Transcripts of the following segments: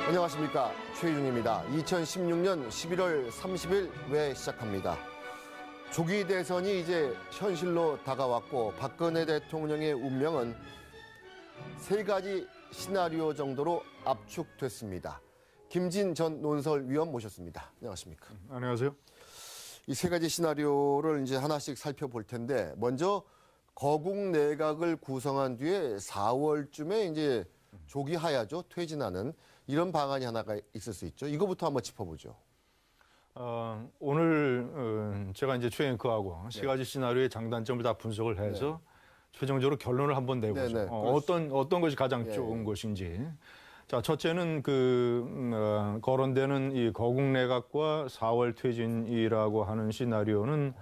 안녕하십니까, 최희중입니다. 2016년 11월 30일 왜 시작합니다. 조기 대선이 이제 현실로 다가왔고 박근혜 대통령의 운명은 세 가지 시나리오 정도로 압축됐습니다. 김진 전 논설위원 모셨습니다. 안녕하십니까. 안녕하세요. 이 세 가지 시나리오를 이제 하나씩 살펴볼 텐데, 먼저 거국 내각을 구성한 뒤에 4월쯤에 이제 조기 하야죠, 퇴진하는 이런 방안이 하나가 있을 수 있죠. 이거부터 한번 짚어보죠. 오늘 제가 이제 최앵커하고 세 가지 시나리오의 장단점을 다 분석을 해서 최종적으로 결론을 한번 내보죠. 어떤 것이 가장 좋은 것인지. 자, 첫째는 거론되는 이 거국 내각과 4월 퇴진이라고 하는 시나리오는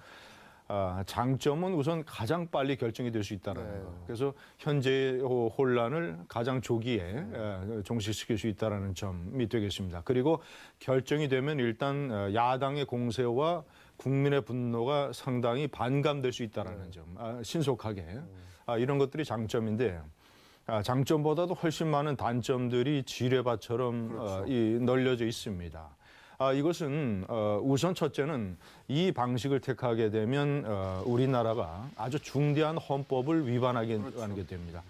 장점은 우선 가장 빨리 결정이 될 수 있다는 거. 그래서 현재의 혼란을 가장 조기에 종식시킬 수 있다는 점이 되겠습니다. 그리고 결정이 되면 일단 야당의 공세와 국민의 분노가 상당히 반감될 수 있다는 점, 신속하게 이런 것들이 장점인데. 장점보다도 훨씬 많은 단점들이 지뢰밭처럼 널려져 있습니다. 이것은 우선 첫째는 이 방식을 택하게 되면 우리나라가 아주 중대한 헌법을 위반하게 됩니다.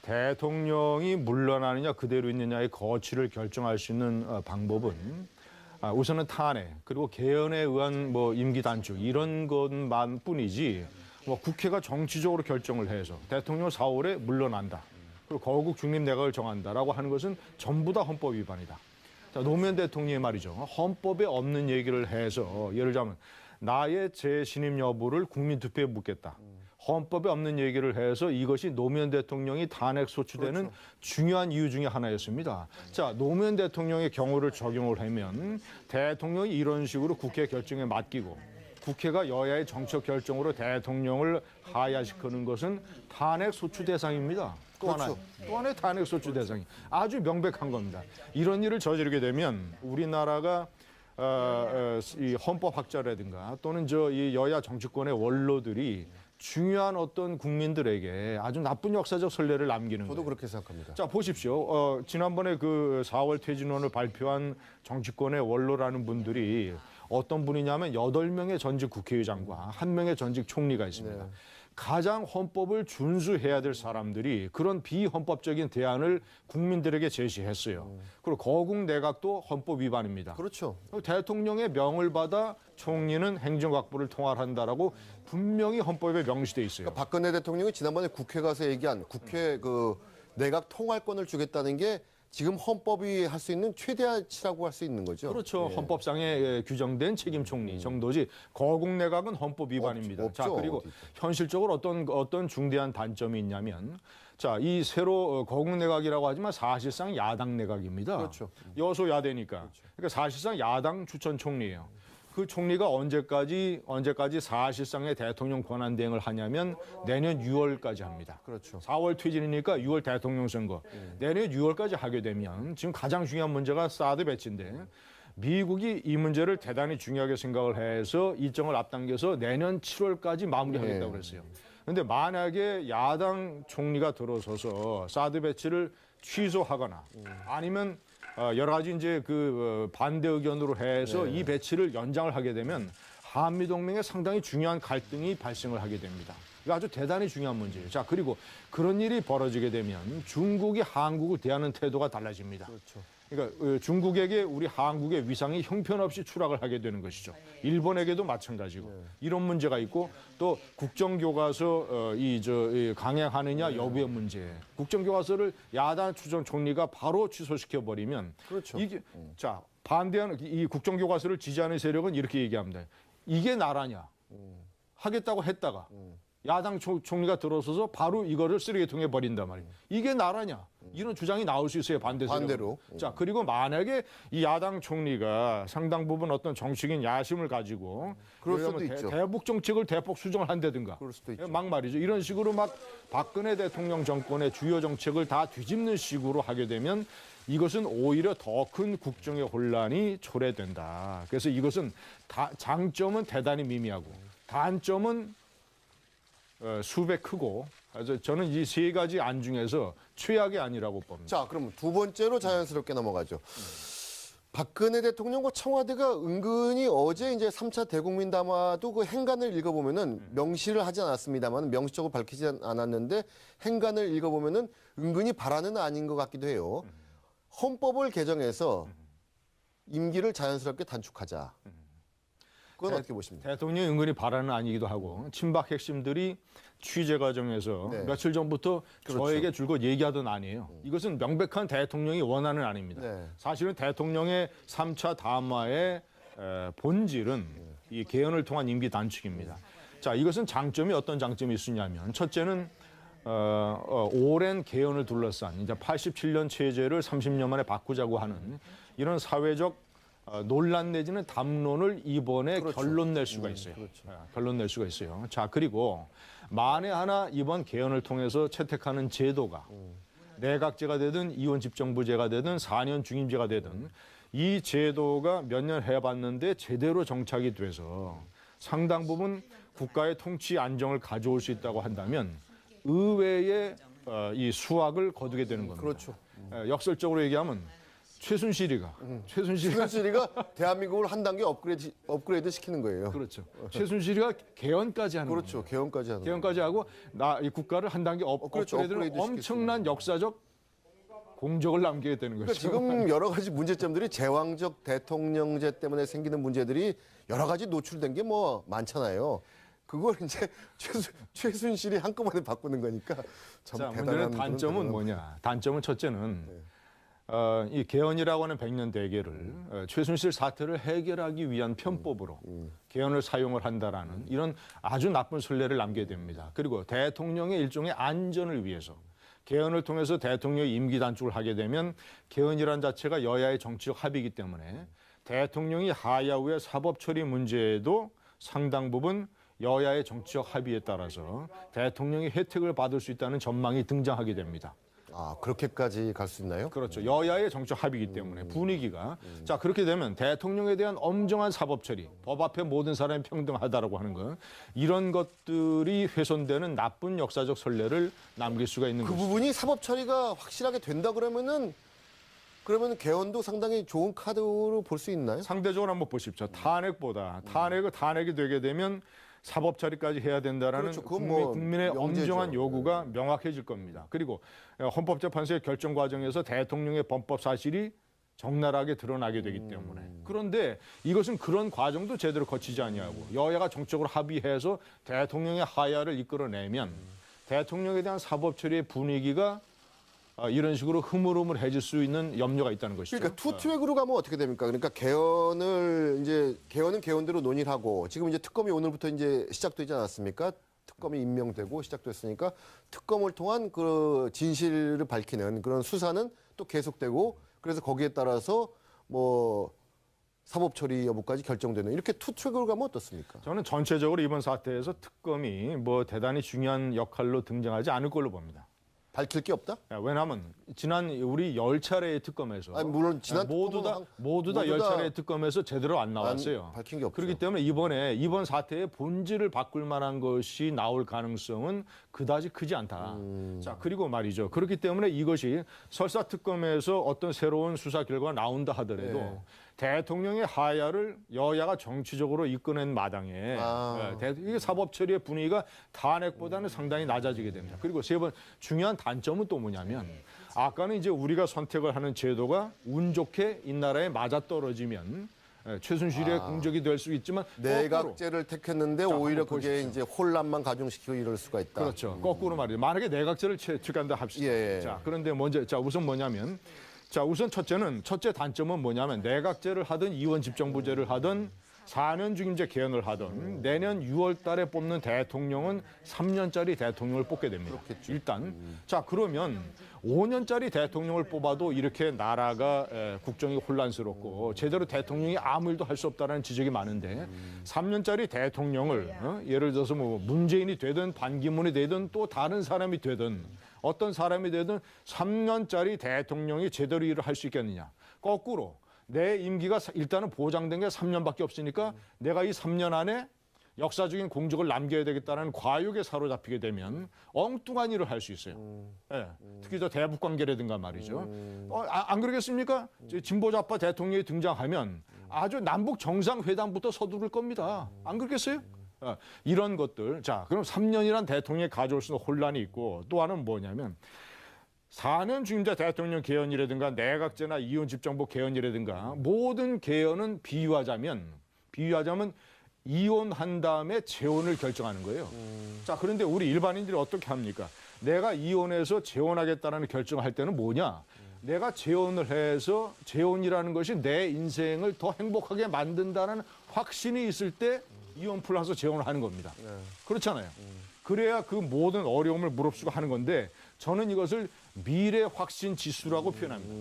대통령이 물러나느냐 그대로 있느냐의 거취를 결정할 수 있는 방법은 우선은 탄핵 그리고 개헌에 의한 임기 단축 이런 것만 뿐이지 국회가 정치적으로 결정을 해서 대통령 4월에 물러난다. 그리고 거국 중립 내각을 정한다라고 하는 것은 전부 다 헌법 위반이다. 자, 노무현 대통령이 말이죠. 헌법에 없는 얘기를 해서 예를 들자면 나의 재신임 여부를 국민 투표에 묻겠다. 헌법에 없는 얘기를 해서 이것이 노무현 대통령이 탄핵 소추되는 중요한 이유 중에 하나였습니다. 자, 노무현 대통령의 경우를 적용을 하면 대통령이 이런 식으로 국회 결정에 맡기고 국회가 여야의 정책 결정으로 대통령을 하야시키는 것은 탄핵 소추 대상입니다. 또 하나의 탄핵 소추 대상이 아주 명백한 겁니다. 이런 일을 저지르게 되면 우리나라가 이 헌법학자라든가 또는 이 여야 정치권의 원로들이 중요한 어떤 국민들에게 아주 나쁜 역사적 선례를 남기는 거예요. 저도 그렇게 생각합니다. 자, 보십시오. 지난번에 4월 퇴진론을 발표한 정치권의 원로라는 분들이 어떤 분이냐면 8명의 전직 국회의장과 1명의 전직 총리가 있습니다. 가장 헌법을 준수해야 될 사람들이 그런 비헌법적인 대안을 국민들에게 제시했어요. 그리고 거국 내각도 헌법 위반입니다. 그렇죠. 대통령의 명을 받아 총리는 행정각부를 통할한다라고 분명히 헌법에 명시돼 있어요. 그러니까 박근혜 대통령이 지난번에 국회 가서 얘기한 국회 내각 통할권을 주겠다는 게 지금 헌법이 할 수 있는 최대치라고 할 수 있는 거죠. 그렇죠. 헌법상에 규정된 책임 총리 정도지 거국 내각은 헌법 위반입니다. 없죠. 자, 그리고 현실적으로 어떤 중대한 단점이 있냐면 자, 이 새로 거국 내각이라고 하지만 사실상 야당 내각입니다. 그렇죠. 여소야대니까. 그러니까 사실상 야당 추천 총리예요. 그 총리가 언제까지 사실상의 대통령 권한 대행을 하냐면 내년 6월까지 합니다. 그렇죠. 4월 퇴진이니까 6월 대통령 선거. 내년 6월까지 하게 되면 지금 가장 중요한 문제가 사드 배치인데 미국이 이 문제를 대단히 중요하게 생각을 해서 일정을 앞당겨서 내년 7월까지 마무리하겠다고 그랬어요. 그런데 만약에 야당 총리가 들어서서 사드 배치를 취소하거나 아니면 여러 가지 이제 반대 의견으로 해서 이 배치를 연장을 하게 되면 한미 동맹에 상당히 중요한 갈등이 발생을 하게 됩니다. 이거 아주 대단히 중요한 문제예요. 자, 그리고 그런 일이 벌어지게 되면 중국이 한국을 대하는 태도가 달라집니다. 그렇죠. 그러니까 중국에게 우리 한국의 위상이 형편없이 추락을 하게 되는 것이죠. 일본에게도 마찬가지고 이런 문제가 있고 또 국정교과서 강행하느냐 여부의 문제. 국정교과서를 야당 추천 총리가 바로 취소시켜 버리면 그렇죠. 이게 자 반대하는 이 국정교과서를 지지하는 세력은 이렇게 얘기합니다. 이게 나라냐? 하겠다고 했다가. 야당 총리가 들어서서 바로 이거를 쓰레기통에 버린단 말이에요. 이게 나라냐? 이런 주장이 나올 수 있어요, 반대로. 자, 그리고 만약에 이 야당 총리가 상당 부분 어떤 정치적인 야심을 가지고 그럴 수도 있죠. 대북 정책을 대폭 수정을 한다든가. 그럴 수도 있죠. 막 말이죠. 이런 식으로 막 박근혜 대통령 정권의 주요 정책을 다 뒤집는 식으로 하게 되면 이것은 오히려 더 큰 국정의 혼란이 초래된다. 그래서 이것은 장점은 대단히 미미하고 단점은 수배 크고 그래서 저는 이 세 가지 안 중에서 최악의 안이라고 봅니다. 자, 그럼 두 번째로 자연스럽게 넘어가죠. 박근혜 대통령과 청와대가 은근히 어제 이제 3차 대국민 담화도 그 행간을 읽어보면은 명시를 하지 않았습니다만 명시적으로 밝히지 않았는데 행간을 읽어보면은 은근히 바라는 아닌 것 같기도 해요. 헌법을 개정해서 임기를 자연스럽게 단축하자. 그건 어떻게 보십니까? 대통령이 은근히 바라는 아니기도 하고 친박 핵심들이 취재 과정에서 네. 며칠 전부터 그렇죠. 저에게 줄곧 얘기하던 안이에요. 이것은 명백한 대통령이 원하는 안입니다. 네. 사실은 대통령의 3차 담화의 본질은 이 개헌을 통한 임기 단축입니다. 자, 이것은 장점이 어떤 장점이 있으냐면 첫째는 오랜 개헌을 둘러싼 이제 87년 체제를 30년 만에 바꾸자고 하는 이런 사회적 논란 내지는 담론을 이번에 그렇죠. 결론 낼 수가 있어요. 결론 낼 수가 있어요. 자, 그리고 만에 하나 이번 개헌을 통해서 채택하는 제도가 내각제가 되든 이원 집정부제가 되든 4년 중임제가 되든 이 제도가 몇 년 해봤는데 제대로 정착이 돼서 상당 부분 국가의 통치 안정을 가져올 수 있다고 한다면 의회의 이 수확을 거두게 되는 겁니다. 그렇죠. 역설적으로 얘기하면 최순실이가 최순실이가 대한민국을 한 단계 업그레이드 시키는 거예요. 그렇죠. 최순실이가 개헌까지 하는 그렇죠. 겁니다. 개헌까지 하는 개헌까지 하고 이 국가를 한 단계 그렇죠. 업그레이드는 업그레이드 엄청난 역사적 공적을 남기게 되는 그러니까 거죠. 지금 여러 가지 문제점들이 제왕적 대통령제 때문에 생기는 문제들이 여러 가지 노출된 게 뭐 많잖아요. 그걸 이제 최순실이 한꺼번에 바꾸는 거니까 참 자, 대단한 문제는 분은 단점은 대단한 뭐냐? 단점은 첫째는 이 개헌이라고 하는 100년 대계를 최순실 사태를 해결하기 위한 편법으로 개헌을 사용을 한다라는 이런 아주 나쁜 선례를 남게 됩니다. 그리고 대통령의 일종의 안전을 위해서 개헌을 통해서 대통령의 임기 단축을 하게 되면 개헌이란 자체가 여야의 정치적 합의이기 때문에 대통령이 하야 후에 사법 처리 문제에도 상당 부분 여야의 정치적 합의에 따라서 대통령이 혜택을 받을 수 있다는 전망이 등장하게 됩니다. 아, 그렇게까지 갈 수 있나요? 그렇죠. 여야의 정치적 합의이기 때문에 분위기가 자 그렇게 되면 대통령에 대한 엄정한 사법 처리, 법 앞에 모든 사람이 평등하다라고 하는 것 이런 것들이 훼손되는 나쁜 역사적 선례를 남길 수가 있는 그 거죠. 부분이 사법 처리가 확실하게 된다 그러면 개헌도 상당히 좋은 카드로 볼 수 있나요? 상대적으로 한번 보십시오. 탄핵이 되게 되면 사법 처리까지 해야 된다라는 그렇죠. 그건 뭐 국민의 명제죠. 엄정한 요구가 명확해질 겁니다. 그리고 헌법재판소의 결정 과정에서 대통령의 범법 사실이 적나라하게 드러나게 되기 때문에 그런데 이것은 그런 과정도 제대로 거치지 아니하고 여야가 정적으로 합의해서 대통령의 하야를 이끌어내면 대통령에 대한 사법 처리의 분위기가 이런 식으로 흐물흐물해질 수 있는 염려가 있다는 것이죠. 그러니까 투트랙으로 가면 어떻게 됩니까? 그러니까 개헌은 개헌대로 논의를 하고 지금 이제 특검이 오늘부터 이제 시작되지 않았습니까? 특검이 임명되고 시작됐으니까 특검을 통한 그 진실을 밝히는 그런 수사는 또 계속되고 그래서 거기에 따라서 뭐 사법 처리 여부까지 결정되는 이렇게 투트랙으로 가면 어떻습니까? 저는 전체적으로 이번 사태에서 특검이 뭐 대단히 중요한 역할로 등장하지 않을 걸로 봅니다. 밝힐 게 없다? 왜냐하면 지난 우리 10차례의 특검에서 아니, 물론 지난 모두 다 모두 다 10차례의 특검에서 제대로 안 나왔어요. 밝힌 게 없죠. 그렇기 때문에 이번 사태의 본질을 바꿀 만한 것이 나올 가능성은 그다지 크지 않다. 자, 그리고 말이죠. 그렇기 때문에 이것이 설사 특검에서 어떤 새로운 수사 결과가 나온다 하더라도 네. 대통령의 하야를 여야가 정치적으로 이끌어낸 마당에 이게 사법 처리의 분위기가 탄핵보다는 상당히 낮아지게 됩니다. 그리고 세 번 중요한 단점은 또 뭐냐면 아까는 이제 우리가 선택을 하는 제도가 운 좋게 이 나라에 맞아떨어지면 최순실의 공적이 될 수 있지만 내각제를 택했는데 오히려 한번 그게 보십시오. 이제 혼란만 가중시키고 이럴 수가 있다. 그렇죠. 거꾸로 말이죠. 만약에 내각제를 채택한다 합시다. 예. 자, 그런데 우선 뭐냐면 우선 첫째 단점은 뭐냐면 내각제를 하든 이원 집정부제를 하든 4년 중임제 개헌을 하든 내년 6월 달에 뽑는 대통령은 3년짜리 대통령을 뽑게 됩니다. 일단 자 그러면 5년짜리 대통령을 뽑아도 이렇게 나라가 국정이 혼란스럽고 제대로 대통령이 아무 일도 할 수 없다는 지적이 많은데 3년짜리 대통령을 예를 들어서 뭐 문재인이 되든 반기문이 되든 또 다른 사람이 되든 어떤 사람이 되든 3년짜리 대통령이 제대로 일을 할 수 있겠느냐. 거꾸로 내 임기가 일단은 보장된 게 3년밖에 없으니까 내가 이 3년 안에 역사적인 공적을 남겨야 되겠다는 과욕에 사로잡히게 되면 엉뚱한 일을 할 수 있어요. 예, 특히 저 대북 관계라든가 말이죠. 안 그러겠습니까? 진보 좌파 대통령이 등장하면 아주 남북 정상회담부터 서두를 겁니다. 안 그렇겠어요? 이런 것들. 자, 그럼 3년이란 대통령이 가져올 수 있는 혼란이 있고 또 하나는 뭐냐면 4년 중임자 대통령 개헌이라든가 내각제나 이혼 집정부 개헌이라든가 모든 개헌은 비유하자면 이혼한 다음에 재혼을 결정하는 거예요. 자, 그런데 우리 일반인들이 어떻게 합니까? 내가 이혼해서 재혼하겠다는 결정을 할 때는 뭐냐? 내가 재혼을 해서 재혼이라는 것이 내 인생을 더 행복하게 만든다는 확신이 있을 때 이혼 플러스 재혼을 하는 겁니다. 그렇잖아요. 그래야 그 모든 어려움을 무릅쓰고 하는 건데 저는 이것을 미래 확신 지수라고 표현합니다.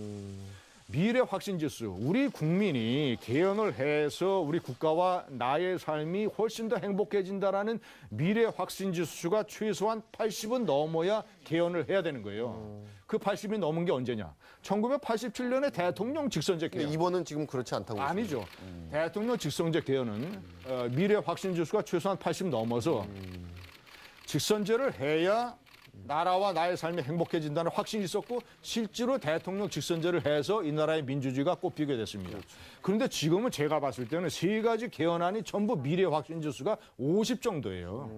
미래 확신 지수. 우리 국민이 개헌을 해서 우리 국가와 나의 삶이 훨씬 더 행복해진다라는 미래 확신 지수가 최소한 80은 넘어야 개헌을 해야 되는 거예요. 그 80이 넘은 게 언제냐? 1987년에 대통령 직선제 개헌. 이번은 지금 그렇지 않다고. 아니죠. 대통령 직선제 개헌은 미래 확신 지수가 최소한 80 넘어서 직선제를 해야 나라와 나의 삶이 행복해진다는 확신이 있었고 실제로 대통령 직선제를 해서 이 나라의 민주주의가 꽃피게 됐습니다. 그렇죠. 그런데 지금은 제가 봤을 때는 세 가지 개헌안이 전부 미래 확신 지수가 50 정도예요.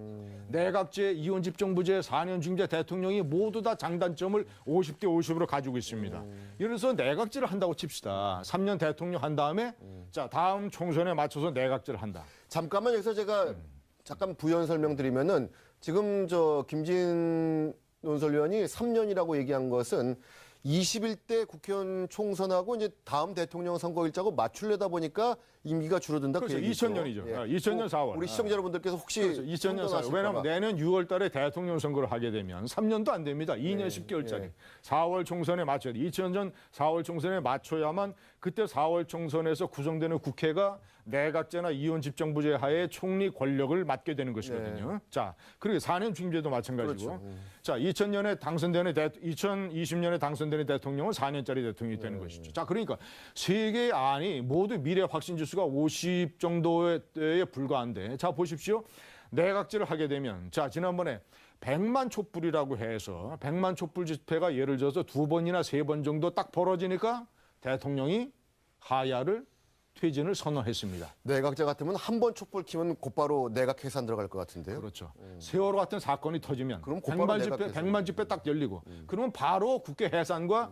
내각제, 이혼 집정부제, 4년 중임제 대통령이 모두 다 장단점을 50대 50으로 가지고 있습니다. 예를 들어서 내각제를 한다고 칩시다. 3년 대통령 한 다음에 자, 다음 총선에 맞춰서 내각제를 한다. 잠깐만 여기서 제가 잠깐 부연 설명드리면은 지금 저 김진 논설위원이 3년이라고 얘기한 것은 21대 국회의원 총선하고 이제 다음 대통령 선거 일자고 맞추려다 보니까 임기가 줄어든다. 그렇죠. 그 얘기죠. 2000년이죠. 예. 2000년 4월. 우리 시청자 여러분들께서 혹시 그렇죠. 2000년 4월. 왜냐하면 봐. 내년 6월 달에 대통령 선거를 하게 되면 3년도 안 됩니다. 2년 10개월짜리. 4월 총선에 맞춰야 돼. 2000년 4월 총선에 맞춰야만 그때 4월 총선에서 구성되는 국회가 내각제나 이혼 집정부제 하에 총리 권력을 맡게 되는 것이거든요. 자, 그리고 4년 중임제도 마찬가지고. 그렇죠. 자, 2020년에 당선되는 대통령은 4년짜리 대통령이 되는 것이죠. 자, 그러니까 세 개의 안이 모두 미래 확신 지수가 50 정도에 불과한데, 자 보십시오. 내각제를 하게 되면, 자 지난번에 100만 촛불이라고 해서 100만 촛불 집회가 예를 들어서 2번이나 3번 정도 딱 벌어지니까 대통령이 하야를 퇴진을 선언했습니다. 내각제 같으면 한 번 촛불 키면 곧바로 내각 해산 들어갈 것 같은데요. 그렇죠. 세월호 같은 사건이 터지면 그럼 곧바로 100만 집회 딱 열리고 그러면 바로 국회 해산과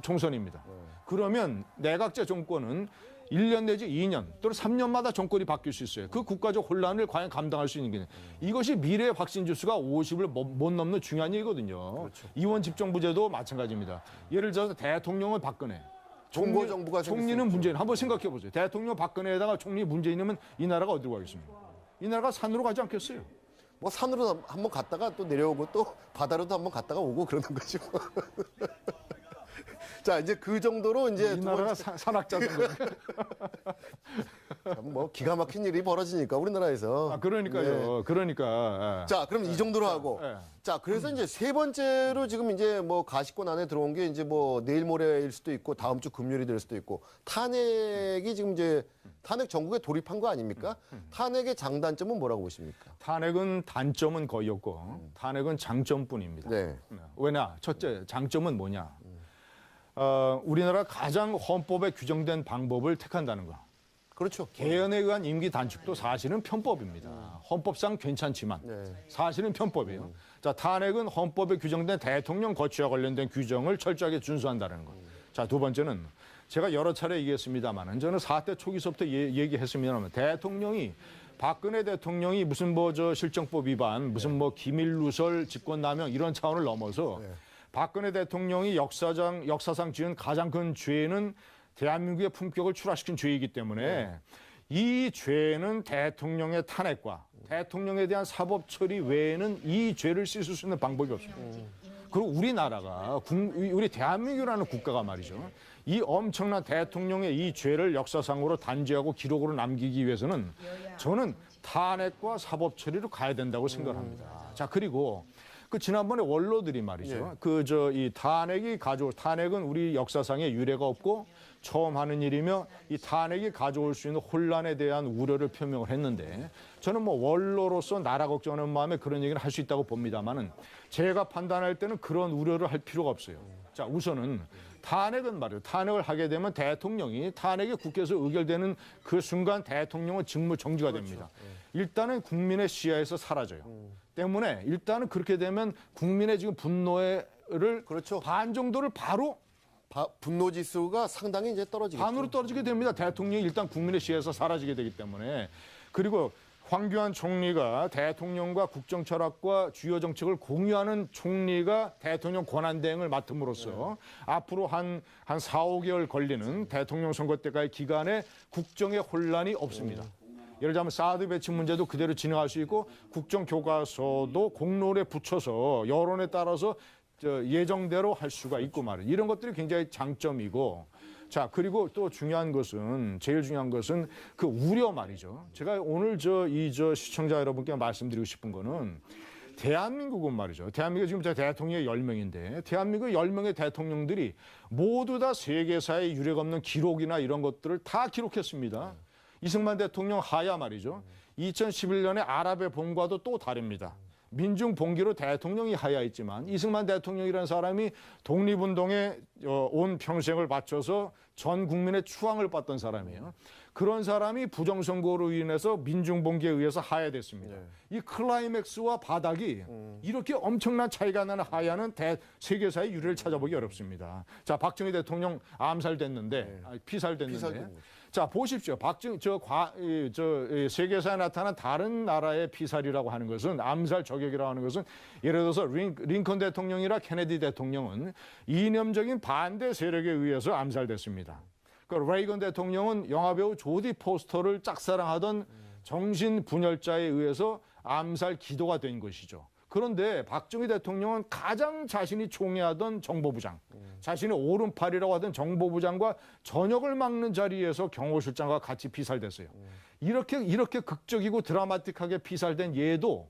총선입니다. 그러면 내각제 정권은 1년 내지 2년 또는 3년마다 정권이 바뀔 수 있어요. 그 국가적 혼란을 과연 감당할 수 있는 게 이것이 미래 확신 지수가 50을 못 넘는 중요한 얘기거든요. 그렇죠. 이원 집정부제도 마찬가지입니다. 예를 들어서 대통령은 박근혜. 정보 정부가 총리는 문재인. 한번 생각해 보세요. 대통령 박근혜에다가 총리 문재인이면 이 나라가 어디로 가겠습니까? 이 나라가 산으로 가지 않겠어요? 뭐 산으로 한번 갔다가 또 내려오고 또 바다로도 한번 갔다가 오고 그러는 거죠. 자, 이제 그 정도로 이제 이 나라가 산악자 선거. 뭐 기가 막힌 일이 벌어지니까 우리나라에서. 아, 그러니까요. 네. 그러니까. 자, 그럼 이 정도로 하고. 네. 자, 그래서 이제 세 번째로 지금 이제 뭐 가시권 안에 들어온 게 이제 뭐 내일 모레일 수도 있고 다음 주 금요일이 될 수도 있고 탄핵이 지금 이제 탄핵 전국에 돌입한 거 아닙니까? 탄핵의 장단점은 뭐라고 보십니까? 탄핵은 단점은 거의 없고 탄핵은 장점뿐입니다. 네. 왜냐? 첫째, 장점은 뭐냐? 우리나라 가장 헌법에 규정된 방법을 택한다는 거. 그렇죠. 개헌에 의한 임기 단축도 사실은 편법입니다. 헌법상 괜찮지만 네. 사실은 편법이에요. 자, 탄핵은 헌법에 규정된 대통령 거취와 관련된 규정을 철저하게 준수한다는 것. 자, 두 번째는 제가 여러 차례 얘기했습니다만 저는 4대 초기서부터 얘기했습니다만 대통령이 박근혜 대통령이 무슨 뭐 저 실정법 위반, 무슨 뭐 기밀 누설, 직권남용 이런 차원을 넘어서 박근혜 대통령이 역사상 지은 가장 큰 죄는 대한민국의 품격을 추락시킨 죄이기 때문에 이 죄는 대통령의 탄핵과 대통령에 대한 사법 처리 외에는 이 죄를 씻을 수 있는 방법이 없습니다. 그리고 우리나라가 우리 대한민국이라는 국가가 말이죠. 이 엄청난 대통령의 이 죄를 역사상으로 단죄하고 기록으로 남기기 위해서는 저는 탄핵과 사법 처리로 가야 된다고 생각합니다. 자, 그리고 그 지난번에 원로들이 말이죠. 이 탄핵은 우리 역사상에 유례가 없고 처음 하는 일이며 이 탄핵이 가져올 수 있는 혼란에 대한 우려를 표명을 했는데 저는 뭐 원로로서 나라 걱정하는 마음에 그런 얘기를 할 수 있다고 봅니다만은 제가 판단할 때는 그런 우려를 할 필요가 없어요. 자, 우선은 탄핵은 말이에요. 탄핵을 하게 되면 대통령이 탄핵이 국회에서 의결되는 그 순간 대통령은 직무 정지가 됩니다. 일단은 국민의 시야에서 사라져요. 때문에 일단은 그렇게 되면 국민의 지금 분노를 그렇죠. 반 정도를 바로 분노 지수가 상당히 이제 떨어지겠죠. 반으로 떨어지게 됩니다. 대통령이 일단 국민의 시야에서 사라지게 되기 때문에. 그리고 황교안 총리가 대통령과 국정 철학과 주요 정책을 공유하는 총리가 대통령 권한 대행을 맡음으로써 앞으로 한 4, 5개월 걸리는 대통령 선거 때까지 기간에 국정의 혼란이 없습니다. 예를 들자면 사드 배치 문제도 그대로 진행할 수 있고 국정 교과서도 공론에 붙여서 여론에 따라서 예정대로 할 수가 있고 말이에요. 이런 것들이 굉장히 장점이고 자, 그리고 또 제일 중요한 것은 그 우려 말이죠. 제가 오늘 시청자 여러분께 말씀드리고 싶은 거는 대한민국은 말이죠. 대한민국 지금 대통령이 10명인데 대한민국 10명의 대통령들이 모두 다 세계사에 유례가 없는 기록이나 이런 것들을 다 기록했습니다. 이승만 대통령 하야 말이죠. 2011년에 아랍의 봄과도 또 다릅니다. 민중 봉기로 대통령이 하야했지만 이승만 대통령이라는 사람이 독립운동에 온 평생을 바쳐서 전 국민의 추앙을 받던 사람이에요. 그런 사람이 부정선거로 인해서 민중 봉기에 의해서 하야됐습니다. 이 클라이맥스와 바닥이 이렇게 엄청난 차이가 나는 하야는 세계사의 유례를 찾아보기 어렵습니다. 자, 박정희 대통령 암살됐는데 피살됐는데 자, 보십시오. 세계사에 나타난 다른 나라의 피살이라고 하는 것은 암살 저격이라고 하는 것은 예를 들어서 링컨 대통령이나 케네디 대통령은 이념적인 반대 세력에 의해서 암살됐습니다. 그 레이건 대통령은 영화배우 조디 포스터를 짝사랑하던 정신분열자에 의해서 암살 기도가 된 것이죠. 그런데 박정희 대통령은 가장 자신이 총애하던 정보부장, 자신의 오른팔이라고 하던 정보부장과 전역을 막는 자리에서 경호실장과 같이 피살됐어요. 이렇게 극적이고 드라마틱하게 피살된 얘도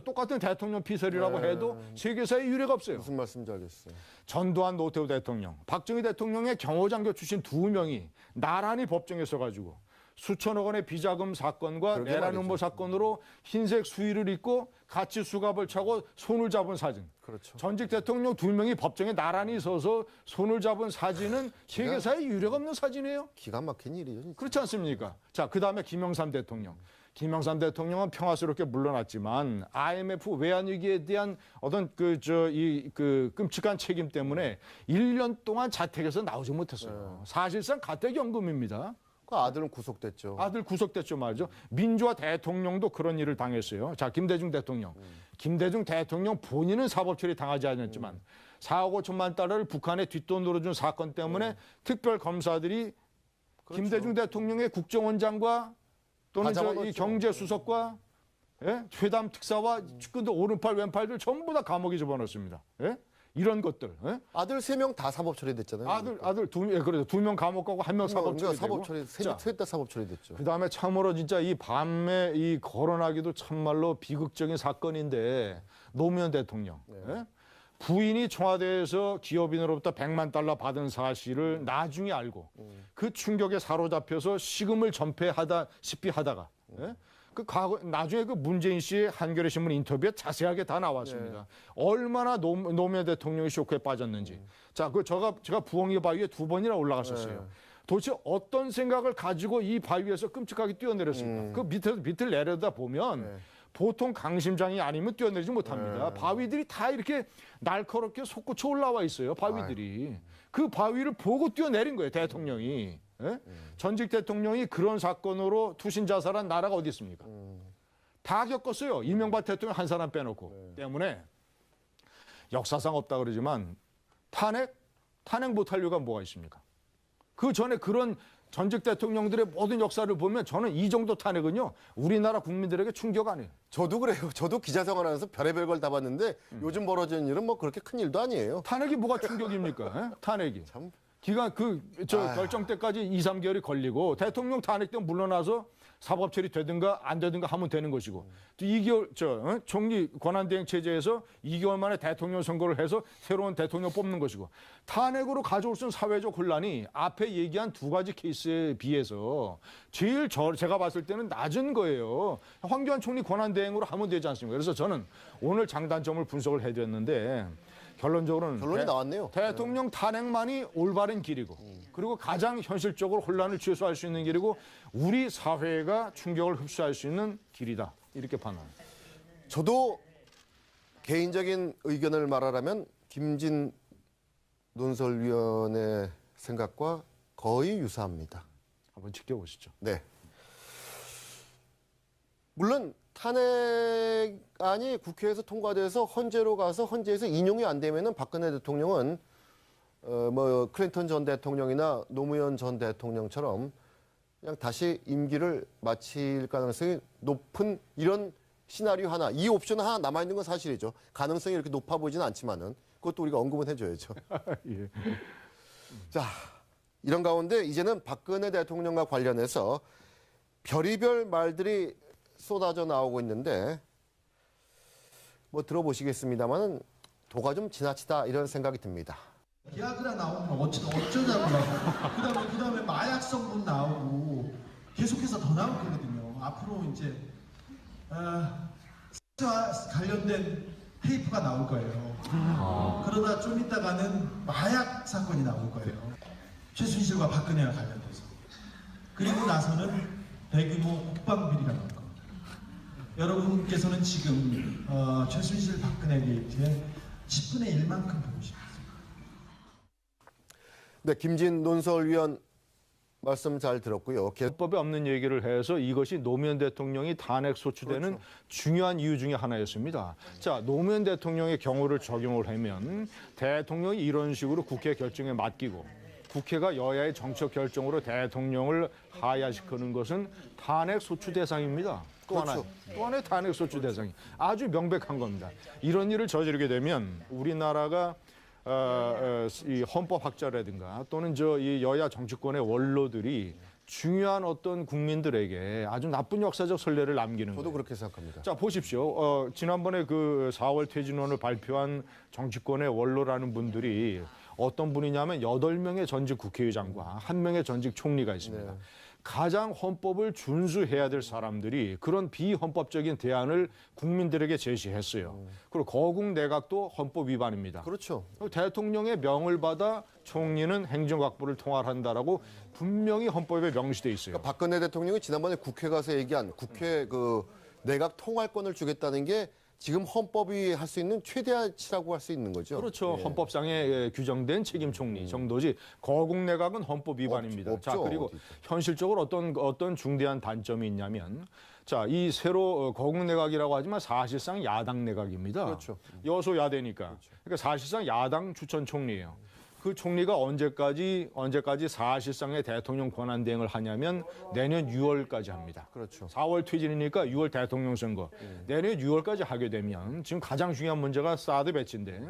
똑같은 대통령 피살이라고 해도 세계사에 유례가 없어요. 무슨 말씀인지 알겠어요. 전두환 노태우 대통령, 박정희 대통령의 경호장교 출신 2명이 나란히 법정에 서가지고 수천억 원의 비자금 사건과 내란 음모 사건으로 흰색 수의를 입고 같이 수갑을 차고 손을 잡은 사진. 그렇죠. 전직 대통령 2명이 법정에 나란히 서서 손을 잡은 사진은 세계사에 유례가 없는 사진이에요. 기가 막힌 일이죠. 진짜. 그렇지 않습니까? 자, 그다음에 김영삼 대통령. 김영삼 대통령은 평화스럽게 물러났지만 IMF 외환위기에 대한 어떤 끔찍한 책임 때문에 1년 동안 자택에서 나오지 못했어요. 사실상 가택연금입니다. 그 아들은 구속됐죠. 아들 구속됐죠 말이죠. 민주화 대통령도 그런 일을 당했어요. 자, 김대중 대통령. 김대중 대통령 본인은 사법 처리 당하지 않았지만 4억 5천만 달러를 북한에 뒷돈으로 준 사건 때문에 특별 검사들이 그렇죠. 김대중 대통령의 국정원장과 또는 이 경제수석과 회담 특사와 측근들 오른팔 왼팔들 전부 다 감옥에 집어넣었습니다. 이런 것들. 아들 3명 다 사법 처리됐잖아요. 아들 그래도 2명 감옥 가고 1명 사법 처리되고. 사법 처리, 셋 다 사법 처리됐죠. 그다음에 참으로 진짜 이 밤에 이 거론하기도 참말로 비극적인 사건인데 노무현 대통령. 부인이 청와대에서 기업인으로부터 100만 달러 받은 사실을 나중에 알고 그 충격에 사로잡혀서 식음을 전폐하다시피 하다가 나중에 그 문재인 씨의 한겨레 신문 인터뷰에 자세하게 다 나왔습니다. 얼마나 노무현 대통령이 쇼크에 빠졌는지. 자, 제가 부엉이 바위에 2번이나 올라갔었어요. 도대체 어떤 생각을 가지고 이 바위에서 끔찍하게 뛰어내렸습니까? 그 밑을 내려다 보면 보통 강심장이 아니면 뛰어내리지 못합니다. 바위들이 다 이렇게 날카롭게 솟구쳐 올라와 있어요. 바위들이. 그 바위를 보고 뛰어내린 거예요. 대통령이. 전직 대통령이 그런 사건으로 투신 자살한 나라가 어디 있습니까? 다 겪었어요. 이명박 대통령 한 사람 빼놓고. 때문에 역사상 없다 그러지만 탄핵 못할 이유가 뭐가 있습니까? 그 전에 그런 전직 대통령들의 모든 역사를 보면 저는 이 정도 탄핵은요 우리나라 국민들에게 충격 아니에요. 저도 그래요. 저도 기자 생활하면서 별의별 걸 다 봤는데 요즘 벌어지는 일은 뭐 그렇게 큰 일도 아니에요. 탄핵이 뭐가 충격입니까? 탄핵이. 참 기간 결정 때까지 2, 3개월이 걸리고 대통령 탄핵 때 물러나서 사법 처리 되든가 안 되든가 하면 되는 것이고 또 2개월 총리 권한대행 체제에서 2개월 만에 대통령 선거를 해서 새로운 대통령 뽑는 것이고 탄핵으로 가져올 수 있는 사회적 혼란이 앞에 얘기한 두 가지 케이스에 비해서 제일 제가 봤을 때는 낮은 거예요. 황교안 총리 권한대행으로 하면 되지 않습니까? 그래서 저는 오늘 장단점을 분석을 해드렸는데 결론적으로는 결론이 나왔네요. 대통령 탄핵만이 올바른 길이고 그리고 가장 현실적으로 혼란을 최소화할 수 있는 길이고 우리 사회가 충격을 흡수할 수 있는 길이다. 이렇게 판단합니다. 저도 개인적인 의견을 말하라면 김진 논설위원의 생각과 거의 유사합니다. 한번 지켜보시죠. 네. 물론 탄핵안이 국회에서 통과돼서 헌재로 가서 헌재에서 인용이 안 되면은 박근혜 대통령은 클린턴 전 대통령이나 노무현 전 대통령처럼 그냥 다시 임기를 마칠 가능성이 높은 이런 시나리오 하나, 이 옵션 하나 남아 있는 건 사실이죠. 가능성이 이렇게 높아 보이지는 않지만은 그것도 우리가 언급은 해줘야죠. 예. 자, 이런 가운데 이제는 박근혜 대통령과 관련해서 별의별 말들이 쏟아져 나오고 있는데 뭐 들어보시겠습니다만은 도가 좀 지나치다 이런 생각이 듭니다. 비아그라 나오면 어쩌자고 그다음에 마약 성분 나오고 계속해서 더 나올 거거든요. 앞으로 이제 섹스와 관련된 테이프가 나올 거예요. 그러다 좀 있다가는 마약 사건이 나올 거예요. 최순실과 박근혜와 관련돼서. 그리고 나서는 대규모 국방비리가 나올 거예요. 여러분께서는 지금 최순실 박근혜 게이트의 10분의 1만큼 보고 싶어요. 네, 김진 논설위원 말씀 잘 들었고요. 법에 없는 얘기를 해서 이것이 노무현 대통령이 탄핵 소추되는 중요한 이유 중에 하나였습니다. 자, 노무현 대통령의 경우를 적용을 하면 대통령이 이런 식으로 국회 결정에 맡기고 국회가 여야의 정책 결정으로 대통령을 하야시키는 것은 탄핵 소추 대상입니다. 또 하나의 탄핵 소추 대상이 아주 명백한 겁니다. 이런 일을 저지르게 되면 우리나라가 이 헌법학자라든가 또는 이 여야 정치권의 원로들이 중요한 어떤 국민들에게 아주 나쁜 역사적 선례를 남기는 거예요. 저도 그렇게 생각합니다. 자, 보십시오. 지난번에 그 4월 퇴진원을 발표한 정치권의 원로라는 분들이 어떤 분이냐면 8명의 전직 국회의장과 1명의 전직 총리가 있습니다. 네. 가장 헌법을 준수해야 될 사람들이 그런 비헌법적인 대안을 국민들에게 제시했어요. 그리고 거국 내각도 헌법 위반입니다. 그렇죠. 대통령의 명을 받아 총리는 행정각부를 통할한다라고 분명히 헌법에 명시돼 있어요. 그러니까 박근혜 대통령이 지난번에 국회 가서 얘기한 국회 내각 통할권을 주겠다는 게 지금 헌법이 할 수 있는 최대치라고 할 수 있는 거죠. 그렇죠. 헌법상에 규정된 책임 총리 정도지 거국 내각은 헌법 위반입니다. 없죠. 자, 그리고 현실적으로 어떤 중대한 단점이 있냐면 자, 이 새로 거국 내각이라고 하지만 사실상 야당 내각입니다. 그렇죠. 여소야대니까. 그러니까 사실상 야당 추천 총리예요. 그 총리가 언제까지 사실상의 대통령 권한 대행을 하냐면 내년 6월까지 합니다. 그렇죠. 4월 퇴진이니까 6월 대통령 선거. 내년 6월까지 하게 되면 지금 가장 중요한 문제가 사드 배치인데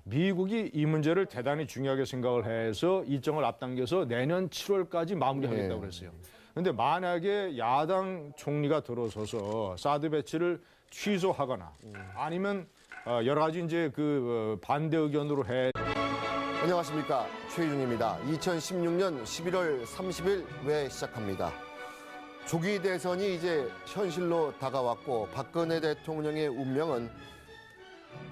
미국이 이 문제를 대단히 중요하게 생각을 해서 일정을 앞당겨서 내년 7월까지 마무리하겠다고 그랬어요. 그런데 만약에 야당 총리가 들어서서 사드 배치를 취소하거나 아니면 여러 가지 이제 반대 의견으로 해. 안녕하십니까, 최희중입니다. 2016년 11월 30일 왜 시작합니다. 조기 대선이 이제 현실로 다가왔고 박근혜 대통령의 운명은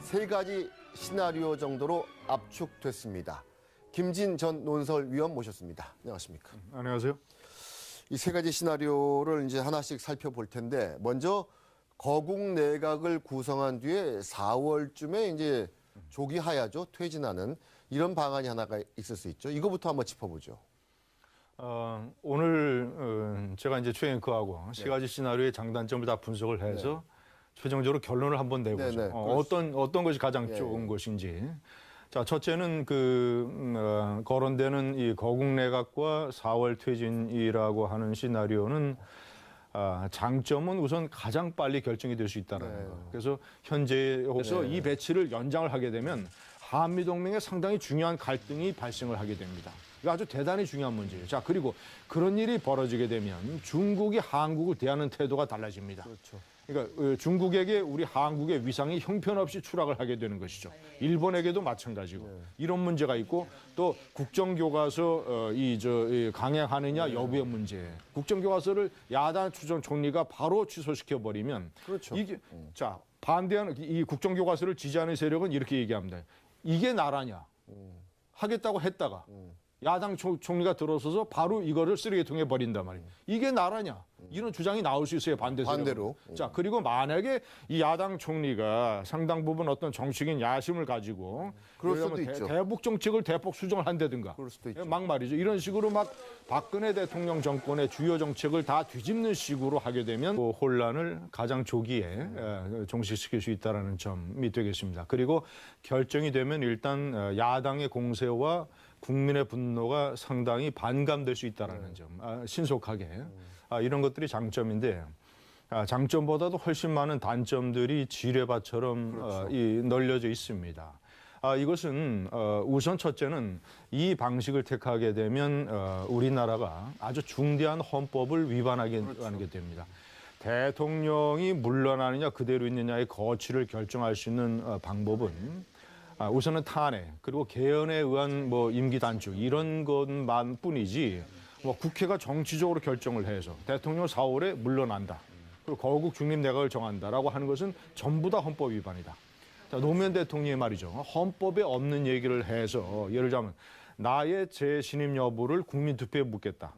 3가지 시나리오 정도로 압축됐습니다. 김진 전 논설위원 모셨습니다. 안녕하십니까. 안녕하세요. 이 3가지 시나리오를 이제 하나씩 살펴볼 텐데 먼저 거국 내각을 구성한 뒤에 4월쯤에 이제 조기 하야죠. 퇴진하는 이런 방안이 하나가 있을 수 있죠. 이거부터 한번 짚어보죠. 오늘 제가 이제 최앵커하고 3가지 시나리오의 장단점을 다 분석을 해서 최종적으로 결론을 한번 내보죠. 어떤 것이 가장 좋은 것인지. 자, 첫째는 거론되는 이 거국 내각과 4월 퇴진이라고 하는 시나리오는 장점은 우선 가장 빨리 결정이 될 수 있다는 거. 그래서 현재에서 이 배치를 연장을 하게 되면 한미동맹에 상당히 중요한 갈등이 발생을 하게 됩니다. 이거 아주 대단히 중요한 문제예요. 자, 그리고 그런 일이 벌어지게 되면 중국이 한국을 대하는 태도가 달라집니다. 그렇죠. 그러니까 중국에게 우리 한국의 위상이 형편없이 추락을 하게 되는 것이죠. 일본에게도 마찬가지고 이런 문제가 있고 또 국정교과서 이 강행하느냐 여부의 문제. 국정교과서를 야당 추정 총리가 바로 취소시켜 버리면 그렇죠. 이게 자 반대하는 이 국정교과서를 지지하는 세력은 이렇게 얘기합니다. 이게 나라냐? 하겠다고 했다가 야당 총리가 들어서서 바로 이거를 쓰레기통에 버린단 말이에요. 이게 나라냐? 이런 주장이 나올 수 있어요. 반대로. 자, 그리고 만약에 이 야당 총리가 상당 부분 어떤 정치적인 야심을 가지고 그럴 수도 있죠. 대북 정책을 대폭 수정을 한다든가. 그럴 수도 있죠. 막 말이죠. 이런 식으로 막 박근혜 대통령 정권의 주요 정책을 다 뒤집는 식으로 하게 되면 그 혼란을 가장 조기에 종식시킬 수 있다는 점이 되겠습니다. 그리고 결정이 되면 일단 야당의 공세와 국민의 분노가 상당히 반감될 수 있다는 점, 신속하게 이런 것들이 장점인데 장점보다도 훨씬 많은 단점들이 지뢰밭처럼 널려져 있습니다. 이것은 우선 첫째는 이 방식을 택하게 되면 우리나라가 아주 중대한 헌법을 위반하게 하게 됩니다. 대통령이 물러나느냐 그대로 있느냐의 거취를 결정할 수 있는 방법은 우선은 탄핵 그리고 개헌에 의한 뭐 임기 단축 이런 것만 뿐이지 뭐 국회가 정치적으로 결정을 해서 대통령 4월에 물러난다. 그리고 거국 중립 내각을 정한다라고 하는 것은 전부 다 헌법 위반이다. 자, 노무현 대통령이 말이죠. 헌법에 없는 얘기를 해서 예를 들자면 나의 재신임 여부를 국민 투표에 묻겠다.